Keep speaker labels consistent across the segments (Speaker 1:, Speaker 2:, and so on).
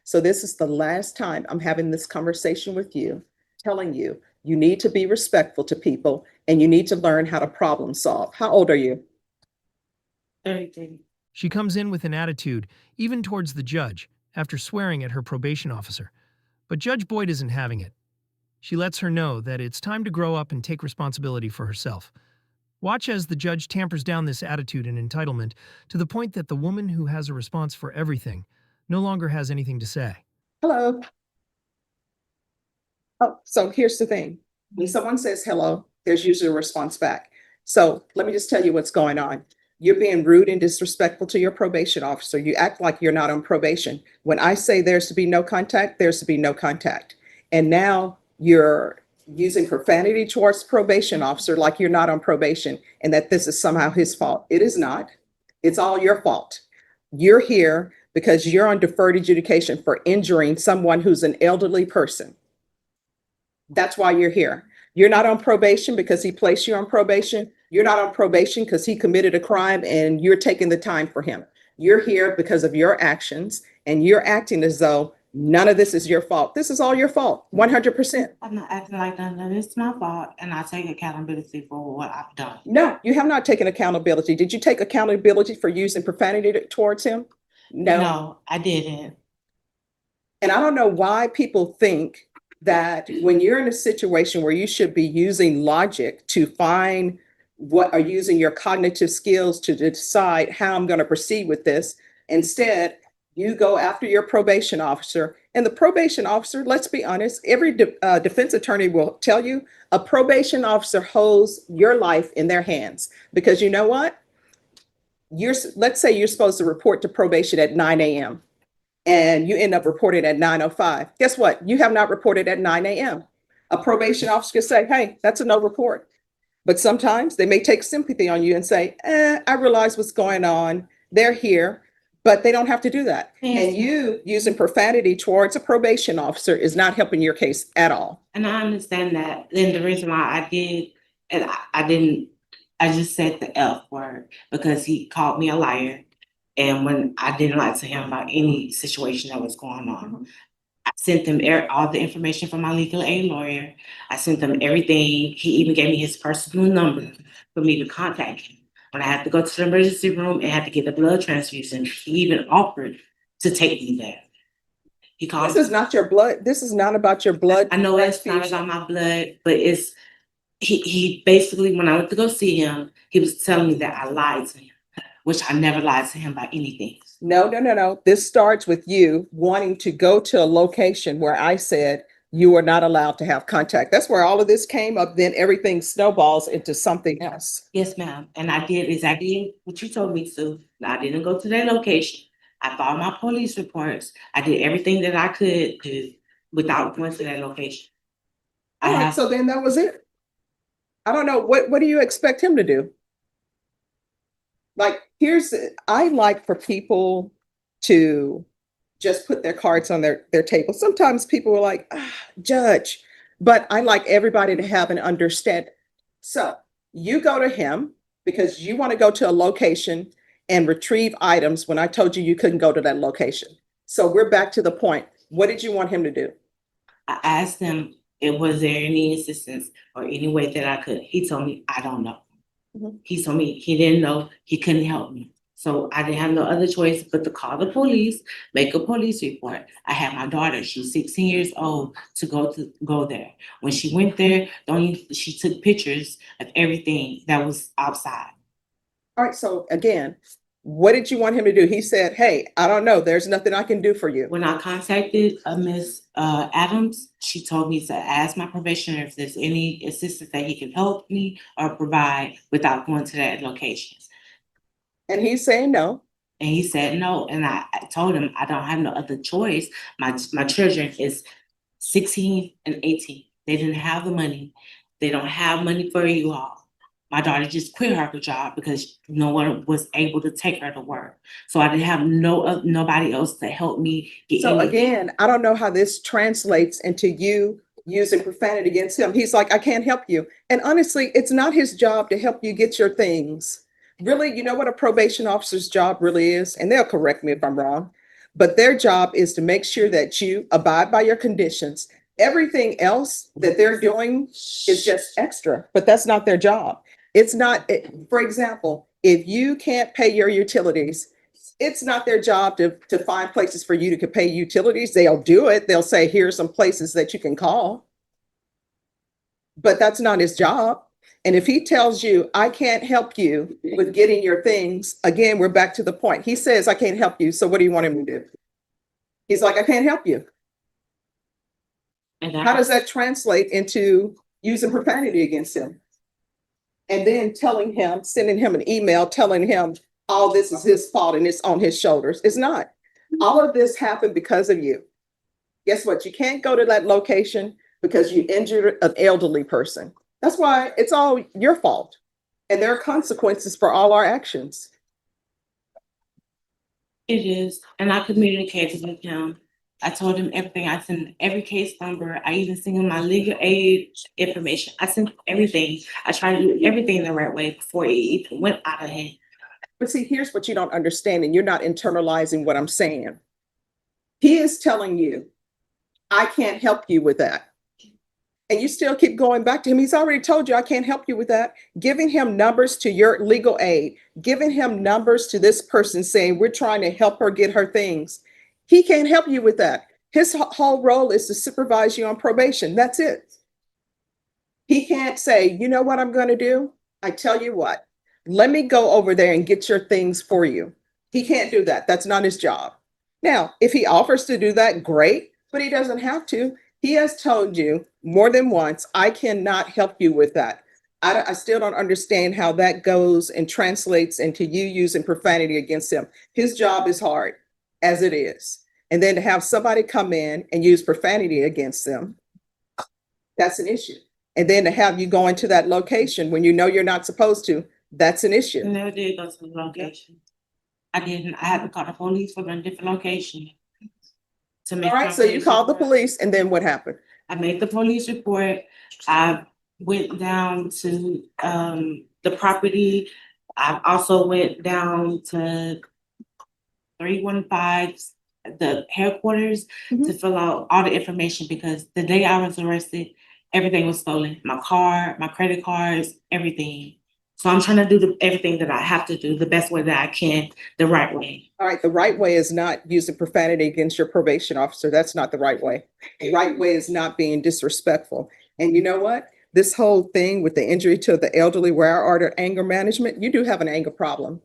Speaker 1: So this is the last time I'm having this conversation with you, telling you you need to be respectful to people and you need to learn how to problem solve. How old are you?
Speaker 2: 33.
Speaker 3: She comes in with an attitude, even towards the judge, after swearing at her probation officer. But Judge Boyd isn't having it. She lets her know that it's time to grow up and take responsibility for herself. Watch as the judge tampers down this attitude and entitlement to the point that the woman who has a response for everything no longer has anything to say.
Speaker 1: Hello. Oh, so here's the thing. When someone says hello, there's usually a response back. So let me just tell you what's going on. You're being rude and disrespectful to your probation officer. You act like you're not on probation. When I say there's to be no contact, there's to be no contact. And now you're using profanity towards the probation officer like you're not on probation and that this is somehow his fault. It is not. It's all your fault. You're here because you're on deferred adjudication for injuring someone who's an elderly person. That's why you're here. You're not on probation because he placed you on probation. You're not on probation because he committed a crime and you're taking the time for him. You're here because of your actions and you're acting as though none of this is your fault. This is all your fault, 100%.
Speaker 2: I'm not acting like none of it's my fault, and I take accountability for what I've done.
Speaker 1: No, you have not taken accountability. Did you take accountability for using profanity towards him? No.
Speaker 2: No, I didn't.
Speaker 1: And I don't know why people think that when you're in a situation where you should be using logic to find what are using your cognitive skills to decide how I'm going to proceed with this, instead, you go after your probation officer. And the probation officer, let's be honest, every defense attorney will tell you a probation officer holds your life in their hands because you know what? Let's say you're supposed to report to probation at 9 a.m. and you end up reporting at 9:05. Guess what? You have not reported at 9 a.m. A probation officer could say, hey, that's a no report. But sometimes they may take sympathy on you and say, I realize what's going on. They're here, but they don't have to do that.
Speaker 2: Yes.
Speaker 1: And you using profanity towards a probation officer is not helping your case at all.
Speaker 2: And I understand that. And the reason why I did, and I didn't, I just said the F word because he called me a liar. And when I didn't lie to him about any situation that was going on, I sent them all the information from my legal aid lawyer. I sent them everything. He even gave me his personal number for me to contact him. When I had to go to the emergency room and had to get a blood transfusion, he even offered to take me there. He called.
Speaker 1: This is not your blood. This is not about your blood.
Speaker 2: I know it's not about my blood, but it's he basically, when I went to go see him, he was telling me that I lied to him, which I never lied to him about anything.
Speaker 1: No. This starts with you wanting to go to a location where I said you are not allowed to have contact. That's where all of this came up. Then everything snowballs into something else.
Speaker 2: Yes, ma'am. And I did exactly what you told me to. I didn't go to that location. I filed my police reports. I did everything that I could do without going to that location.
Speaker 1: All right, so then that was it. I don't know. What do you expect him to do? Like, I like for people to just put their cards on their table. Sometimes people are like, judge, but I like everybody to have an understanding. So you go to him because you want to go to a location and retrieve items when I told you couldn't go to that location. So we're back to the point. What did you want him to do?
Speaker 2: I asked him, was there any assistance or any way that I could? He told me, I don't know. He told me he didn't know, he couldn't help me. So I didn't have no other choice but to call the police, make a police report. I had my daughter, she's 16 years old, to go there. When she went there, she took pictures of everything that was outside.
Speaker 1: All right, so again, what did you want him to do? He said, hey, I don't know. There's nothing I can do for you.
Speaker 2: When I contacted Miss Adams, she told me to ask my probationer if there's any assistance that he can help me or provide without going to that location.
Speaker 1: And he's saying no.
Speaker 2: And he said no. And I told him I don't have no other choice. My children is 16 and 18. They didn't have the money. They don't have money for you all. My daughter just quit her job because no one was able to take her to work. So I didn't have nobody else to help me get.
Speaker 1: So again, I don't know how this translates into you using profanity against him. He's like, I can't help you. And honestly, it's not his job to help you get your things. Really, you know what a probation officer's job really is? And they'll correct me if I'm wrong. but their job is to make sure that you abide by your conditions. Everything else that they're doing is just extra, but that's not their job. It's not, for example, if you can't pay your utilities, it's not their job to find places for you to pay utilities. They'll do it. They'll say, here's some places that you can call. But that's not his job. And if he tells you, I can't help you with getting your things, again, we're back to the point. He says, I can't help you. So what do you want him to do? He's like, I can't help you.
Speaker 2: And
Speaker 1: How does that translate into using profanity against him? And then telling him, sending him an email, telling him all this is his fault and it's on his shoulders. It's not. All of this happened because of you. Guess what? You can't go to that location because you injured an elderly person. That's why it's all your fault. And there are consequences for all our actions.
Speaker 2: It is, and I communicated with him. I told him everything. I sent every case number. I even sent him my legal aid information. I sent everything. I tried to do everything the right way before it even went out of hand.
Speaker 1: But see, here's what you don't understand, and you're not internalizing what I'm saying. He is telling you, I can't help you with that. And you still keep going back to him. He's already told you, I can't help you with that. Giving him numbers to your legal aid, giving him numbers to this person saying, we're trying to help her get her things. He can't help you with that. His whole role is to supervise you on probation. That's it. He can't say, you know what I'm going to do? I tell you what, let me go over there and get your things for you. He can't do that. That's not his job. Now, if he offers to do that, great, but he doesn't have to. He has told you more than once, I cannot help you with that. I still don't understand how that goes and translates into you using profanity against him. His job is hard as it is. And then to have somebody come in and use profanity against them, that's an issue. And then to have you go into that location when you know you're not supposed to, that's an
Speaker 2: I
Speaker 1: issue.
Speaker 2: never did go to the location. I didn't. I had to call the police for a different location. To make
Speaker 1: All right, so you called the police and then what happened?
Speaker 2: I made the police report. I went down to the property. I also went down to 315, the headquarters, to fill out all the information because the day I was arrested, everything was stolen. My car, my credit cards, everything. So I'm trying to do everything that I have to do the best way that I can, the right way.
Speaker 1: All right, the right way is not using profanity against your probation officer. That's not the right way. The right way is not being disrespectful. And you know what? This whole thing with the injury to the elderly, where are the anger management? You do have an anger problem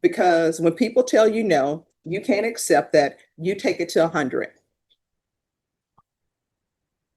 Speaker 1: because when people tell you no, you can't accept that. You take it to 100.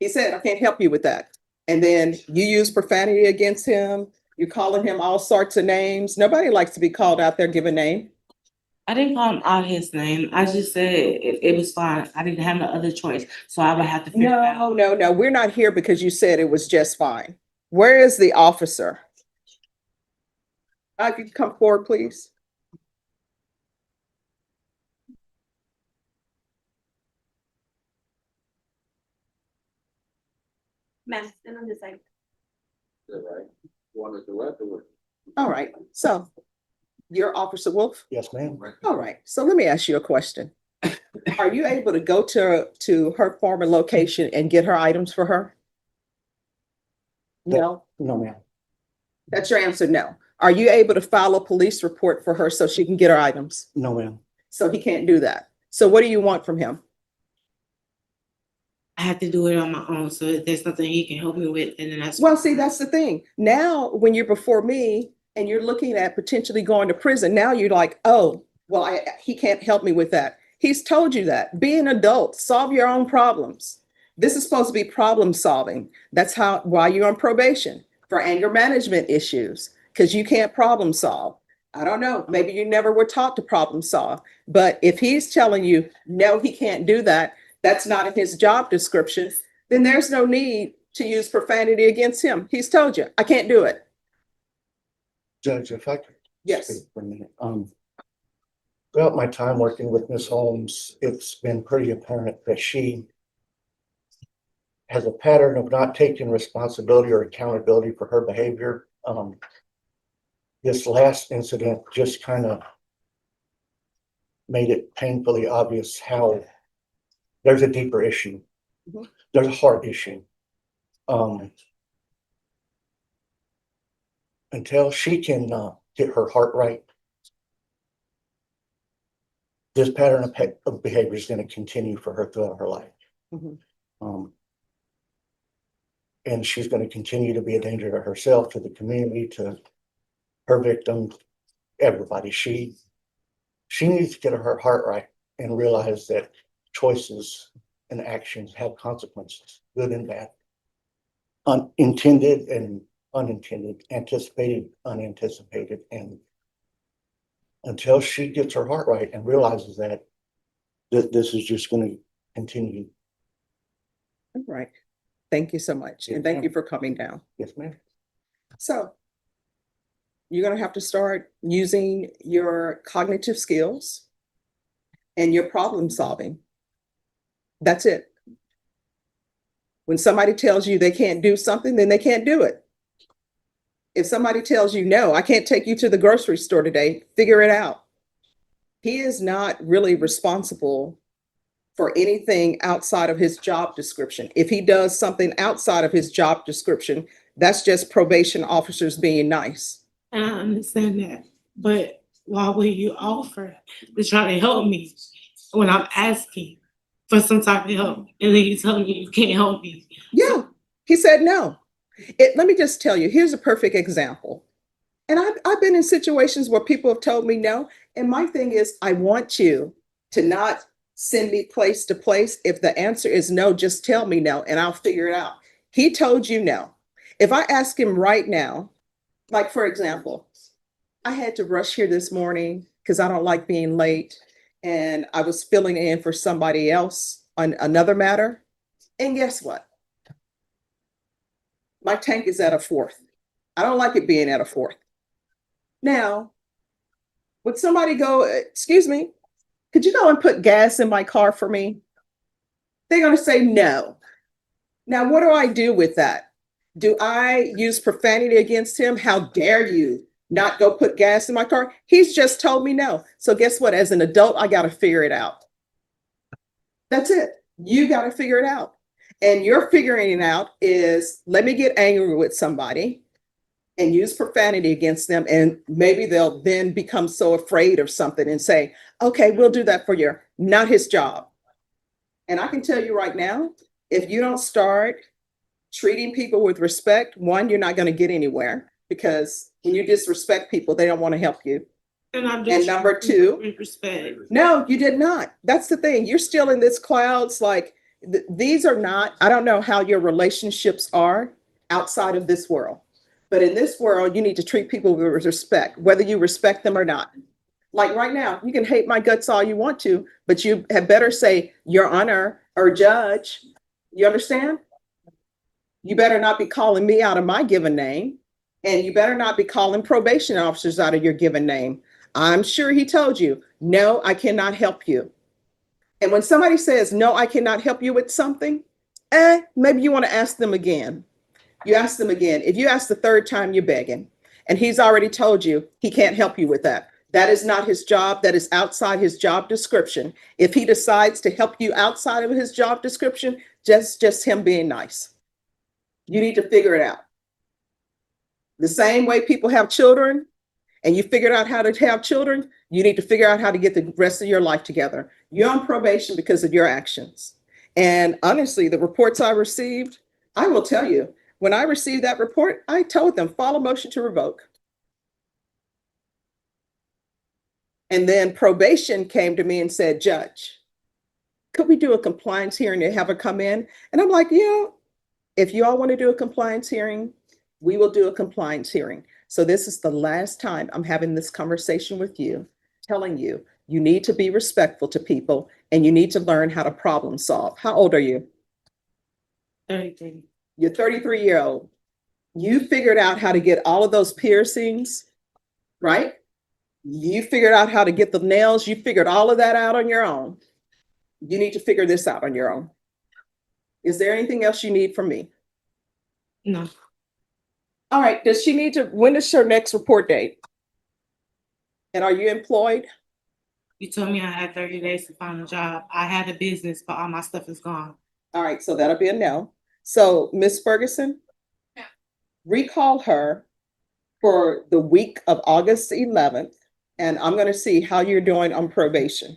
Speaker 1: He said, I can't help you with that. And then you use profanity against him. You're calling him all sorts of names. Nobody likes to be called out there, give a name.
Speaker 2: I didn't call him out his name. I just said it was fine. I didn't have no other choice. So I would have to figure it out.
Speaker 1: No. We're not here because you said it was just fine. Where is the officer? If you could come forward, please.
Speaker 4: Ma'am, stand on this side.
Speaker 1: All right, so you're Officer Wolf?
Speaker 5: Yes, ma'am.
Speaker 1: All right, so let me ask you a question. Are you able to go to her former location and get her items for her? No,
Speaker 5: No, ma'am.
Speaker 1: that's your answer, no. Are you able to file a police report for her so she can get her items?
Speaker 5: No, ma'am.
Speaker 1: So he can't do that. So what do you want from him?
Speaker 2: I had to do it on my own. So if there's nothing he can help me with, and then that's
Speaker 1: Well, see, that's the thing. Now, when you're before me and you're looking at potentially going to prison, now you're like, oh, well, he can't help me with that. He's told you that. Be an adult, solve your own problems. This is supposed to be problem solving. That's why you're on probation, for anger management issues, because you can't problem solve. I don't know, maybe you never were taught to problem solve, but if he's telling you, no, he can't do that, that's not in his job description, then there's no need to use profanity against him. He's told you, I can't do it.
Speaker 5: Judge, if I could
Speaker 1: Yes.
Speaker 5: speak for a minute. Throughout my time working with Ms. Holmes, it's been pretty apparent that she has a pattern of not taking responsibility or accountability for her behavior. This last incident just kind of made it painfully obvious how there's a deeper issue.
Speaker 1: Mhm.
Speaker 5: There's a heart issue. Until she can get her heart right, this pattern of behavior is going to continue for her throughout her life.
Speaker 1: Mhm.
Speaker 5: And she's going to continue to be a danger to herself, to the community, to her victims, everybody. She needs to get her heart right and realize that choices and actions have consequences, good and bad, unintended and unintended, anticipated, unanticipated. And until she gets her heart right and realizes that this is just going to continue.
Speaker 1: All right. Thank you so much. And
Speaker 5: Yes,
Speaker 1: thank
Speaker 5: ma'am.
Speaker 1: you for coming down.
Speaker 5: Yes, ma'am.
Speaker 1: So you're going to have to start using your cognitive skills and your problem solving. That's it. When somebody tells you they can't do something, then they can't do it. If somebody tells you, no, I can't take you to the grocery store today, figure it out. He is not really responsible for anything outside of his job description. If he does something outside of his job description, that's just probation officers being nice.
Speaker 2: And I understand that, but why would you offer to try to help me when I'm asking for some type of help, and then you tell me you can't help me?
Speaker 1: Yeah, he said no. Let me just tell you, here's a perfect example. And I've been in situations where people have told me no. And my thing is, I want you to not send me place to place. If the answer is no, just tell me no and I'll figure it out. He told you no. If I ask him right now, like for example, I had to rush here this morning because I don't like being late. And I was filling in for somebody else on another matter. And guess what? My tank is at a fourth. I don't like it being at a fourth. Now, would somebody go, excuse me, could you go and put gas in my car for me? They're going to say no. Now, what do I do with that? Do I use profanity against him? How dare you not go put gas in my car? He's just told me no. So guess what? As an adult, I got to figure it out. That's it. You got to figure it out. And your figuring it out is, let me get angry with somebody and use profanity against them. And maybe they'll then become so afraid of something and say, okay, we'll do that for you. Not his job. And I can tell you right now, if you don't start treating people with respect, one, you're not going to get anywhere, because when you disrespect people, they don't want to help you.
Speaker 2: And I do
Speaker 1: And number two,
Speaker 2: with respect.
Speaker 1: no, you did not. That's the thing. You're still in this clouds. Like these are not, I don't know how your relationships are outside of this world. But in this world, you need to treat people with respect, whether you respect them or not. Like right now, you can hate my guts all you want to, but you had better say, Your Honor or Judge. You understand? You better not be calling me out of my given name. And you better not be calling probation officers out of your given name. I'm sure he told you, no, I cannot help you. And when somebody says, no, I cannot help you with something, maybe you want to ask them again. You ask them again. If you ask the third time, you're begging. And he's already told you he can't help you with that. That is not his job. That is outside his job description. If he decides to help you outside of his job description, just him being nice. You need to figure it out. The same way people have children and you figured out how to have children, you need to figure out how to get the rest of your life together. You're on probation because of your actions. And honestly, the reports I received, I will tell you, when I received that report, I told them, file a motion to revoke. And then probation came to me and said, Judge, could we do a compliance hearing to have her come in? And I'm like, yeah, if you all want to do a compliance hearing, we will do a compliance hearing. So this is the last time I'm having this conversation with you, telling you, you need to be respectful to people and you need to learn how to problem solve. How old are you?
Speaker 2: 33.
Speaker 1: You're 33-year-old. You figured out how to get all of those piercings, right? You figured out how to get the nails. You figured all of that out on your own. You need to figure this out on your own. Is there anything else you need from me?
Speaker 2: No.
Speaker 1: All right. Does she need to, when is her next report date? And are you employed?
Speaker 2: You told me I had 30 days to find a job. I had a business, but all my stuff is gone.
Speaker 1: All right, so that'll be a no. So, Miss Ferguson?
Speaker 4: Yeah.
Speaker 1: Recall her for the week of August 11th, and I'm gonna see how you're doing on probation.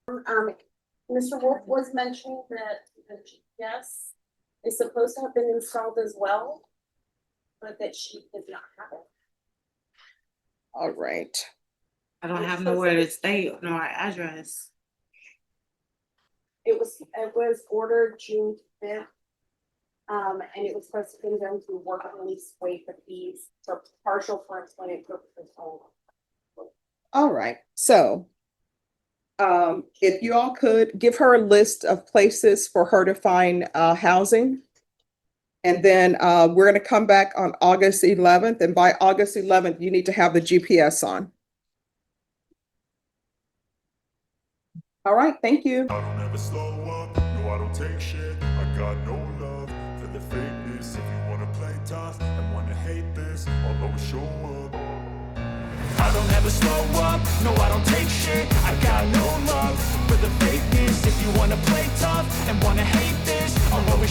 Speaker 4: Mr. Wolf was mentioning that the GPS is supposed to have been installed as well, but that she did not have it.
Speaker 1: All right.
Speaker 2: I don't have nowhere to stay nor an address.
Speaker 4: It was ordered June 5th. And it was supposed to be done through work release waiver fees for partial for employment purposes only.
Speaker 1: All right, so if you all could give her a list of places for her to find housing. And then we're gonna come back on August 11th, and by August 11th, you need to have the GPS on. All right, thank you.
Speaker 6: I don't ever slow up, no I don't take shit. I got no love for the fakeness. If you wanna play tough and wanna hate this, I'll always show up. I don't ever slow up, no I don't take shit. I got no love